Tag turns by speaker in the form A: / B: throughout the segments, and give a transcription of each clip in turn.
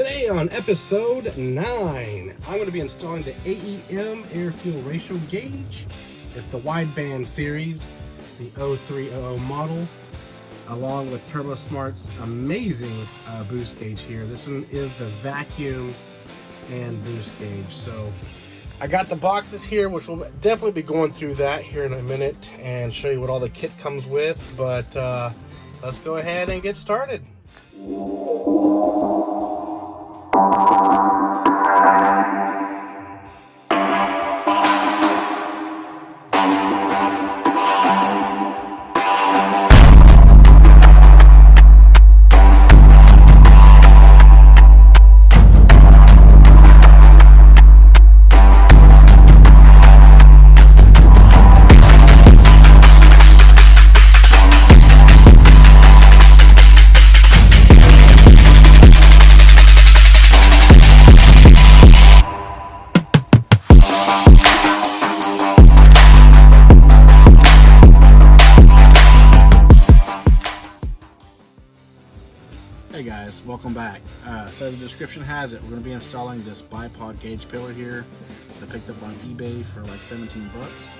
A: Today on episode 9, I'm going to be installing the AEM air-fuel ratio gauge. It's the wideband series, the 0300 model, along with TurboSmart's amazing boost gauge here. This one is the vacuum and boost gauge. So I got the boxes here, which we'll definitely be going through that here in a minute and show you what all the kit comes with. But let's go ahead and get started. Hey guys, welcome back. So as the description has it, we're going to be installing this bipod gauge pillar here that I picked up on eBay for like 17 bucks.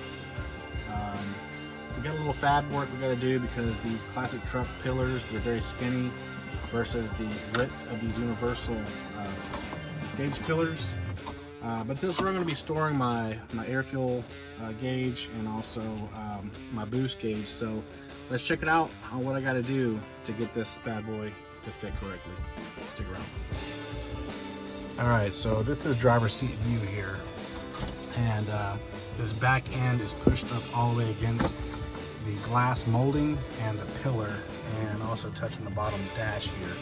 A: We got a little fab work we got to do because these classic truck pillars, they're very skinny versus the width of these universal gauge pillars. But this is where I'm going to be storing my air fuel gauge and also my boost gauge. So let's check it out on what I got to do to get this bad boy to fit correctly. Stick around. Alright, so this is driver's seat view here, and this back end is pushed up all the way against the glass molding and the pillar, and also touching the bottom dash here,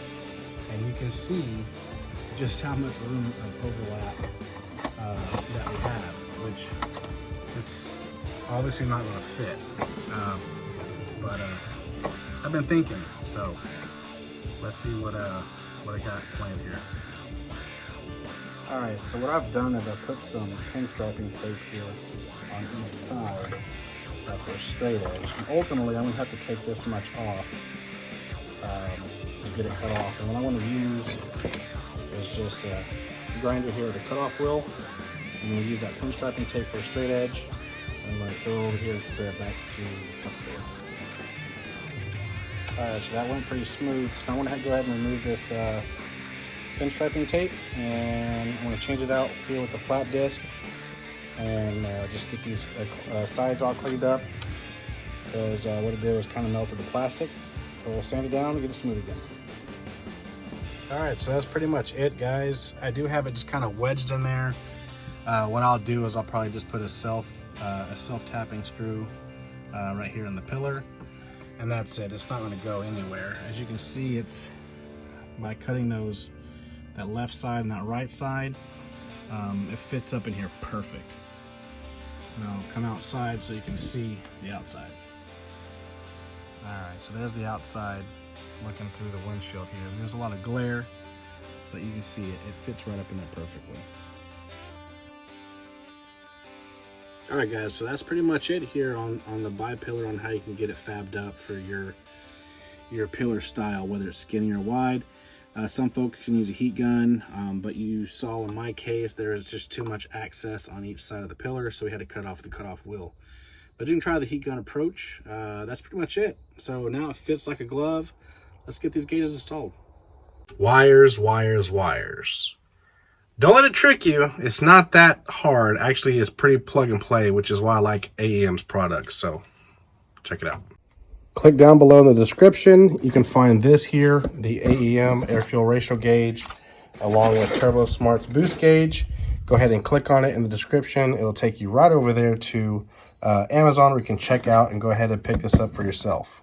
A: and you can see just how much room of overlap that we have, which it's obviously not going to fit, but I've been thinking, so let's see what I got planned here. Alright, so what I've done is I put some pinstriping tape here on each side for a straight edge. And ultimately, I'm going to have to take this much off to get it cut off. And what I want to use is just a grinder here with a cutoff wheel. I'm going to use that pinstriping tape for a straight edge. I'm going to throw it over here and compare it back to the truck there. Alright, so that went pretty smooth, so I want to go ahead and remove this pinstriping tape, and I'm going to change it out here with the flat disc and just get these sides all cleaned up, because what it did was kind of melted the plastic. So we'll sand it down and get it smooth again. Alright, so that's pretty much it, guys. I do have it just kind of wedged in there. What I'll do is I'll probably just put a self-tapping screw right here in the pillar. And that's it. It's not going to go anywhere. As you can see, it's by cutting that left side and that right side, it fits up in here perfect. Now come outside so you can see the outside. Alright, so there's the outside looking through the windshield here. There's a lot of glare, but you can see it fits right up in there perfectly. Alright guys, so that's pretty much it here on the bi-pillar, on how you can get it fabbed up for your pillar style, whether it's skinny or wide. Some folks can use a heat gun, but you saw in my case there is just too much access on each side of the pillar, so we had to cut off the cutoff wheel. But you can try the heat gun approach. That's pretty much it. So now it fits like a glove. Let's get these gauges installed. Wires, wires, wires. Don't let it trick you. It's not that hard. Actually, it's pretty plug and play, which is why I like AEM's products. So check it out. Click down below in the description. You can find this here, the AEM air fuel ratio gauge, along with TurboSmart's boost gauge. Go ahead and click on it in the description. It'll take you right over there to Amazon, where you can check out and go ahead and pick this up for yourself.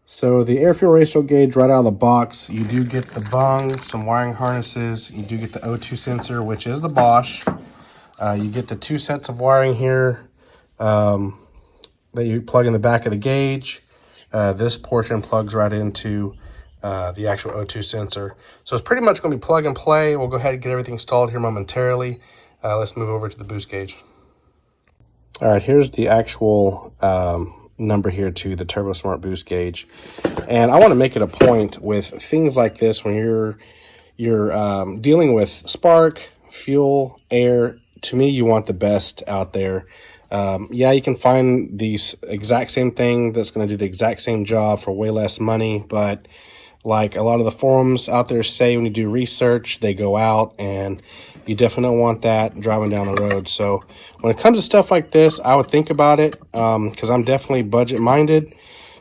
A: So the air fuel ratio gauge right out of the box, you do get the bung, some wiring harnesses, you do get the O2 sensor, which is the Bosch. You get the 2 sets of wiring here that you plug in the back of the gauge. This portion plugs right into the actual O2 sensor. So it's pretty much going to be plug and play. We'll go ahead and get everything installed here momentarily. Let's move over to the boost gauge. All right, here's the actual number here to the TurboSmart boost gauge. And I want to make it a point with things like this, when you're you're dealing with spark, fuel, air, to me, you want the best out there. Yeah, you can find the exact same thing that's going to do the exact same job for way less money, but like a lot of the forums out there say, when you do research, they go out, and you definitely don't want that driving down the road. So when it comes to stuff like this, I would think about it, because I'm definitely budget minded.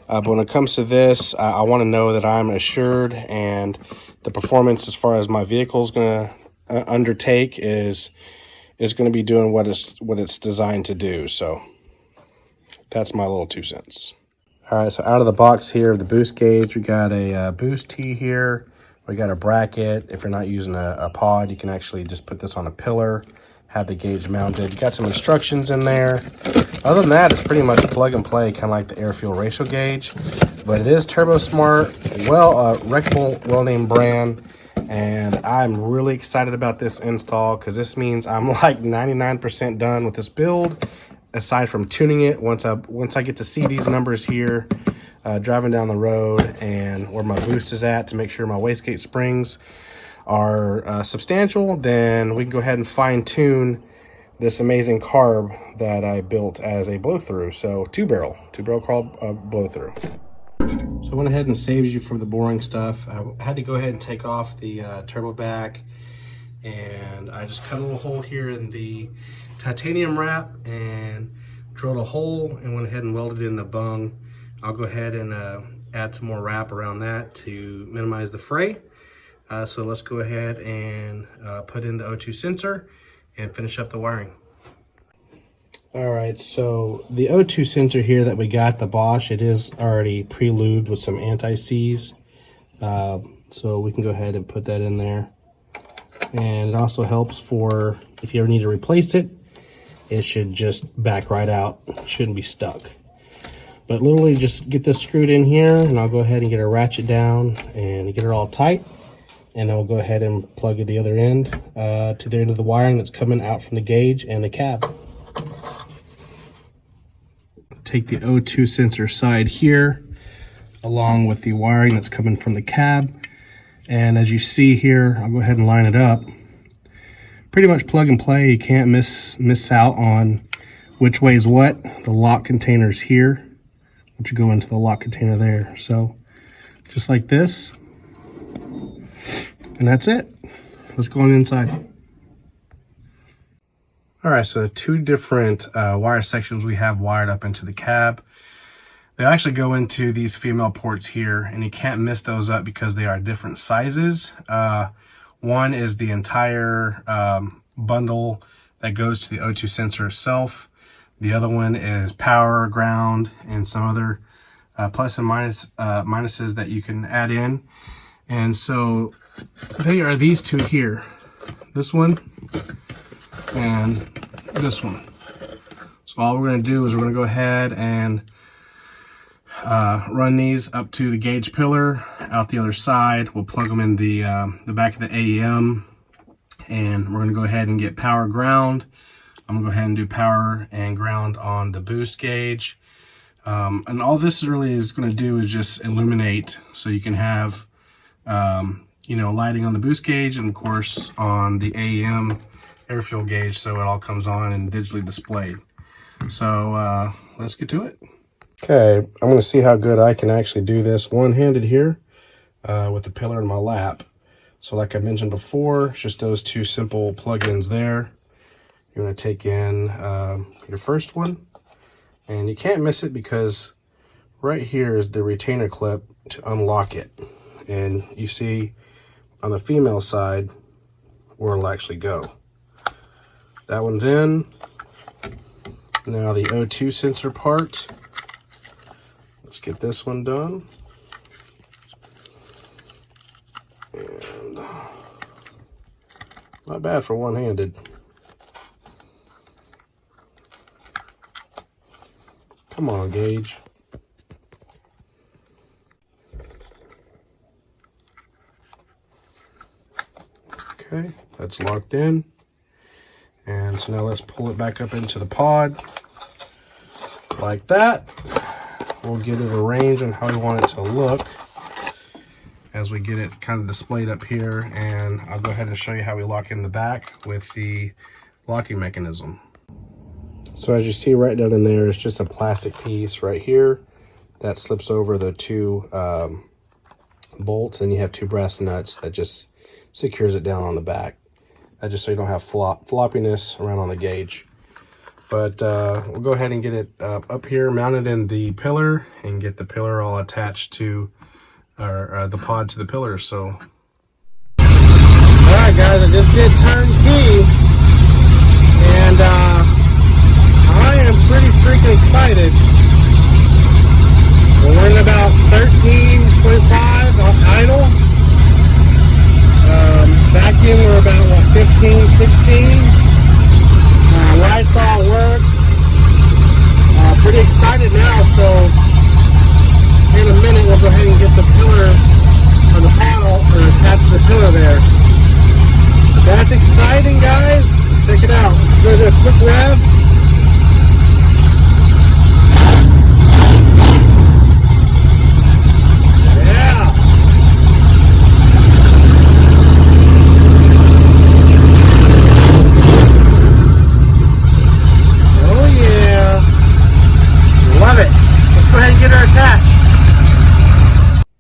A: But when it comes to this, I want to know that I'm assured, and the performance as far as my vehicle is going to undertake is going to be doing what it's designed to do. So that's my little 2 cents. All right, so out of the box here, the boost gauge, we got a boost tee here. We got a bracket. If you're not using a pod, you can actually just put this on a pillar, have the gauge mounted. You got some instructions in there. Other than that, it's pretty much plug and play, kind of like the air fuel ratio gauge. But it is Turbo Smart, reputable, well-named brand. And I'm really excited about this install, because this means I'm like 99% done with this build, aside from tuning it. Once I get to see these numbers here, driving down the road, and where my boost is at, to make sure my wastegate springs are substantial, then we can go ahead and fine-tune this amazing carb that I built as a blow-through. So two-barrel carb blow-through. So I went ahead and saved you from the boring stuff. I had to go ahead and take off the turbo back, and I just cut a little hole here in the titanium wrap and drilled a hole and went ahead and welded in the bung. I'll go ahead and add some more wrap around that to minimize the fray. So let's go ahead and put in the O2 sensor and finish up the wiring. All right, so the O2 sensor here that we got, the Bosch, it is already pre-lubed with some anti-seize. So we can go ahead and put that in there. And it also helps for if you ever need to replace it, it should just back right out. It shouldn't be stuck. But literally just get this screwed in here, and I'll go ahead and get a ratchet down and get it all tight. And I'll go ahead and plug at the other end to the end of the wiring that's coming out from the gauge and the cab. Take the O2 sensor side here, along with the wiring that's coming from the cab. And as you see here, I'll go ahead and line it up. Pretty much plug and play. You can't miss out on which way is what. The lock container's here, which you go into the lock container there. So just like this. And that's it. Let's go on the inside. All right, so the two different wire sections we have wired up into the cab. They actually go into these female ports here, and you can't miss those up because they are different sizes. One is the entire bundle that goes to the O2 sensor itself. The other one is power, ground, and some other plus and minuses that you can add in. And so they are these two here. This one and this one. So all we're going to do is we're going to go ahead and run these up to the gauge pillar out the other side. We'll plug them in the back of the AEM, and we're going to go ahead and get power, ground. I'm going to go ahead and do power and ground on the boost gauge. And all this really is going to do is just illuminate, so you can have lighting on the boost gauge, and of course on the AEM air fuel gauge, so it all comes on and digitally displayed. So let's get to it. Okay, I'm going to see how good I can actually do this one-handed here with the pillar in my lap. So like I mentioned before, it's just those two simple plug-ins there. You're going to take in your first one, and you can't miss it because right here is the retainer clip to unlock it. And you see on the female side where it'll actually go. That one's in. Now the O2 sensor part. Let's get this one done. And not bad for one-handed. Come on, gauge. Okay, that's locked in. And so now let's pull it back up into the pod like that. We'll get it arranged on how we want it to look. as we get it kind of displayed up here, and I'll go ahead and show you how we lock in the back with the locking mechanism. So as you see right down in there, it's just a plastic piece right here that slips over the two bolts, and you have two brass nuts that just secures it down on the back. Just so you don't have floppiness around on the gauge. But we'll go ahead and get it up here, mounted in the pillar, and get the pillar all attached to, or the pod to the pillar. So, all right, guys, I just did turnkey, and I am pretty freaking excited. We're running about 13.5 on idle. Vacuum, we're about, what, 15, 16. Lights all work. Pretty excited now, so in a minute we'll go ahead and get the pillar, or the paddle, or attach the pillar there. That's exciting, guys. Check it out. Let's do a quick rev.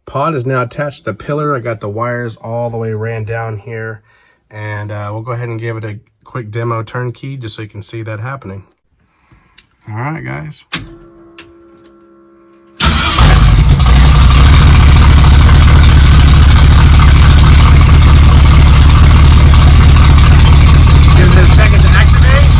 A: Pod is now attached to the pillar. I got the wires all the way ran down here, and we'll go ahead and give it a quick demo turnkey just so you can see that happening. All right, guys. Gives it a second to activate.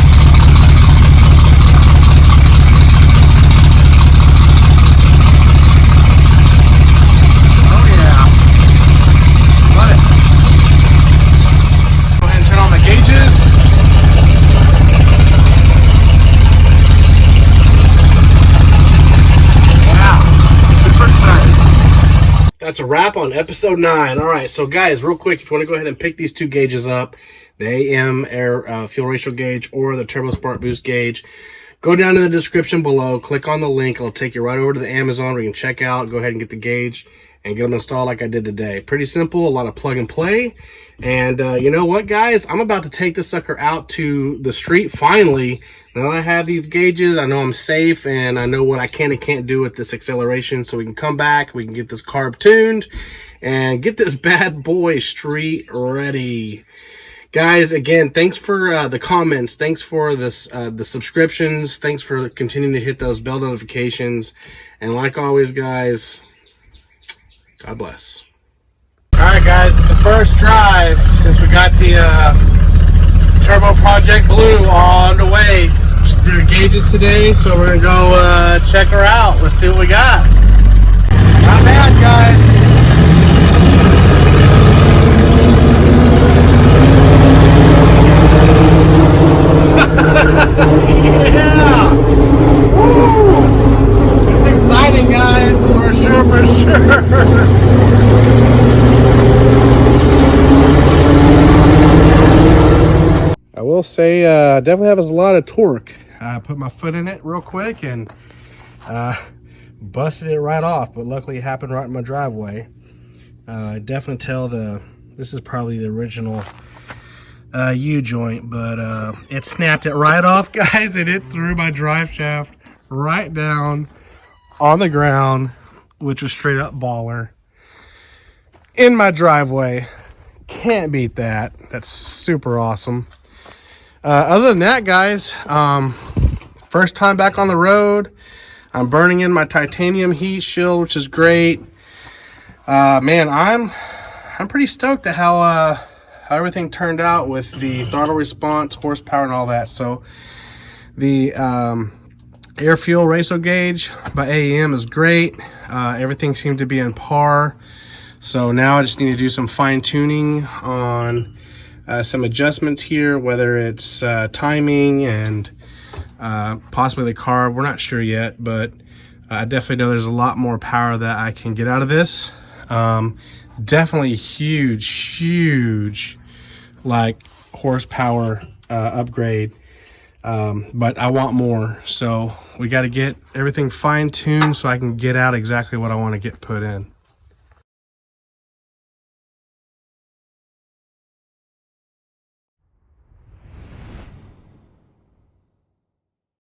A: That's a wrap on episode 9. All right, so guys, real quick, if you want to go ahead and pick these two gauges up, the AEM air fuel ratio gauge or the Turbo Spark Boost gauge, go down in the description below, click on the link. It'll take you right over to the Amazon where you can check out, go ahead and get the gauge and get them installed like I did today. Pretty simple, a lot of plug and play. And you know what, guys? I'm about to take this sucker out to the street finally. Now I have these gauges, I know I'm safe, and I know what I can and can't do with this acceleration, so we can come back, we can get this carb tuned, and get this bad boy street ready. Guys, again, thanks for the comments, thanks for this, the subscriptions, thanks for continuing to hit those bell notifications, and like always, guys, God bless. Alright guys, it's the first drive since we got the Turbo Project Blue on the way. Her gauges today, so we're gonna go check her out. Let's see what we got. Not bad, guys. Yeah. Woo. It's exciting, guys, for sure, for sure. I will say, definitely has a lot of torque. I put my foot in it real quick and busted it right off, but luckily it happened right in my driveway. I definitely tell this is probably the original U-joint, but it snapped it right off, guys, and it threw my drive shaft right down on the ground, which was straight up baller in my driveway. Can't beat that. That's super awesome. Other than that, guys, first time back on the road. I'm burning in my titanium heat shield, which is great. Man, I'm pretty stoked at how everything turned out with the throttle response, horsepower, and all that. So the air fuel ratio gauge by AEM is great. Everything seemed to be on par. So now I just need to do some fine tuning on some adjustments here, whether it's timing and possibly the carb. We're not sure yet, but I definitely know there's a lot more power that I can get out of this. Definitely huge like horsepower upgrade, but I want more, so we got to get everything fine-tuned so I can get out exactly what I want to get put in.